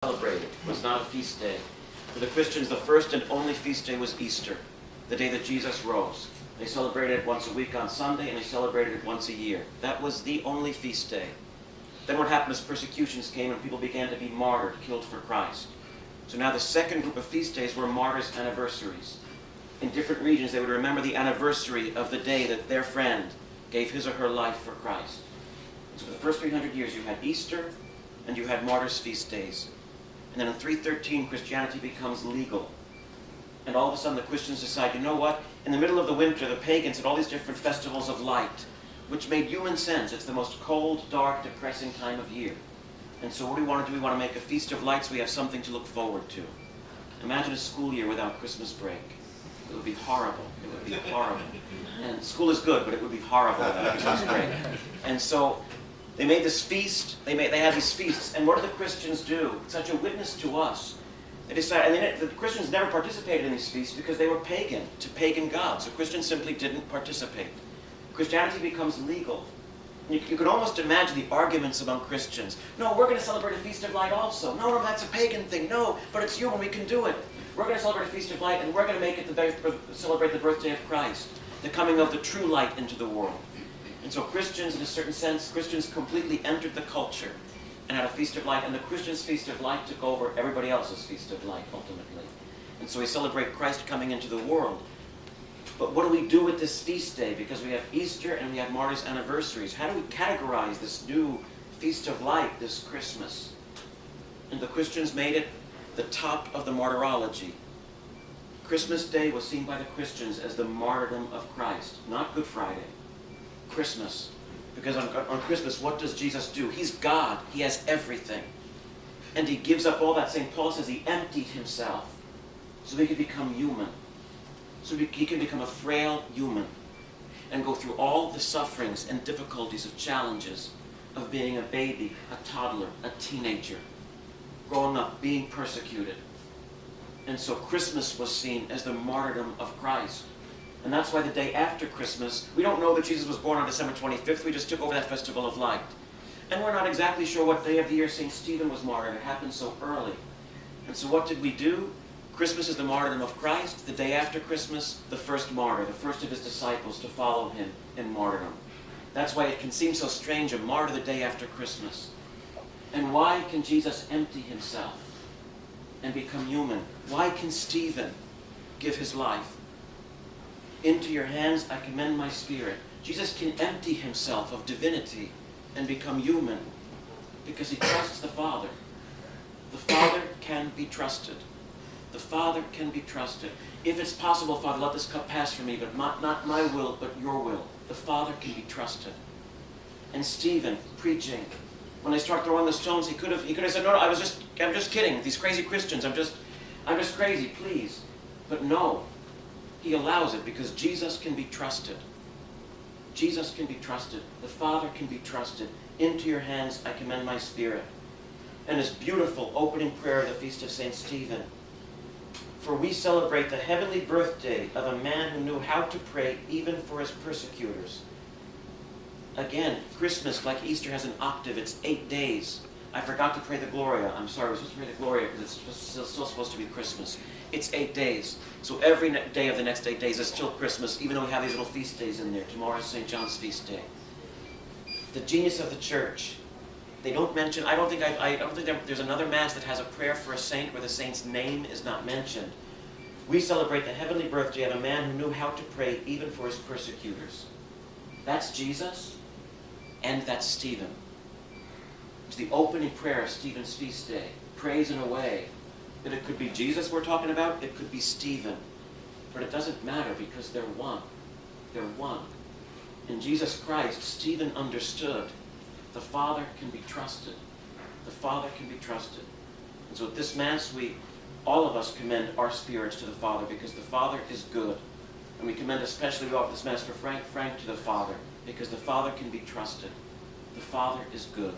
celebrated was not a feast day. For the Christians, the first and only feast day was Easter, the day that Jesus rose. They celebrated it once a week on Sunday, and they celebrated it once a year. That was the only feast day. Then what happened is persecutions came and people began to be martyred, killed for Christ. So now the second group of feast days were martyrs' anniversaries. In different regions, they would remember the anniversary of the day that their friend gave his or her life for Christ. So for the first 300 years, you had Easter and you had martyrs' feast days. And then in 313, Christianity becomes legal. And all of a sudden the Christians decide, you know what? In the middle of the winter, the pagans had all these different festivals of light, which made human sense. It's the most cold, dark, depressing time of year. And so what do? We want to make a feast of lights so we have something to look forward to. Imagine a school year without Christmas break. It would be horrible. It would be horrible. And school is good, but it would be horrible without Christmas break. And so they made this feast. They had these feasts. And what do the Christians do? It's such a witness to us. They decided, and the Christians never participated in these feasts because they were pagan, to pagan gods. So Christians simply didn't participate. Christianity becomes legal. You can almost imagine the arguments among Christians. No, we're going to celebrate a Feast of Light also. No, that's a pagan thing. No, but it's human. We can do it. We're going to celebrate a Feast of Light, and we're going to make it celebrate the birthday of Christ, the coming of the true light into the world. And so Christians, in a certain sense, Christians completely entered the culture and had a Feast of Light, and the Christians' Feast of Light took over everybody else's Feast of Light, ultimately. And so we celebrate Christ coming into the world. But what do we do with this feast day? Because we have Easter and we have martyrs' anniversaries. How do we categorize this new Feast of Light, this Christmas? And the Christians made it the top of the martyrology. Christmas Day was seen by the Christians as the martyrdom of Christ, not Good Friday. Christmas. Because on Christmas, what does Jesus do? He's God. He has everything. And he gives up all that. St. Paul says he emptied himself so he could become human. So he can become a frail human and go through all the sufferings and difficulties of challenges of being a baby, a toddler, a teenager, growing up, being persecuted. And so Christmas was seen as the martyrdom of Christ. And that's why the day after Christmas, we don't know that Jesus was born on December 25th. We just took over that festival of light. And we're not exactly sure what day of the year St. Stephen was martyred. It happened so early. And so what did we do? Christmas is the martyrdom of Christ. The day after Christmas, the first martyr, the first of his disciples to follow him in martyrdom. That's why it can seem so strange, a martyr the day after Christmas. And why can Jesus empty himself and become human? Why can Stephen give his life? Into your hands I commend my spirit. Jesus can empty himself of divinity and become human because he trusts the Father. The Father can be trusted. The Father can be trusted. If it's possible, Father, let this cup pass from me, but not my will, but your will. The Father can be trusted. And Stephen, preaching, when they start throwing the stones, he could have said, no, I'm just kidding. These crazy Christians, I'm just crazy, please. But no, he allows it because Jesus can be trusted. Jesus can be trusted. The Father can be trusted. Into your hands I commend my spirit. And his beautiful opening prayer of the Feast of St. Stephen. For we celebrate the heavenly birthday of a man who knew how to pray even for his persecutors. Again, Christmas, like Easter, has an octave. It's 8 days. I forgot to pray the Gloria. I'm sorry, I was supposed to pray the Gloria because it's still supposed to be Christmas. It's 8 days. So every day of the next 8 days is still Christmas, even though we have these little feast days in there. Tomorrow is St. John's feast day. The genius of the church. They don't mention, I don't think there's another Mass that has a prayer for a saint where the saint's name is not mentioned. We celebrate the heavenly birthday of a man who knew how to pray even for his persecutors. That's Jesus, and that's Stephen. It's the opening prayer of Stephen's feast day. Prays in a way that it could be Jesus we're talking about, it could be Stephen. But it doesn't matter because they're one. They're one. In Jesus Christ, Stephen understood the Father can be trusted. The Father can be trusted. And so at this Mass, all of us commend our spirits to the Father because the Father is good. And we commend especially, we offer this Mass for Frank to the Father because the Father can be trusted. The Father is good.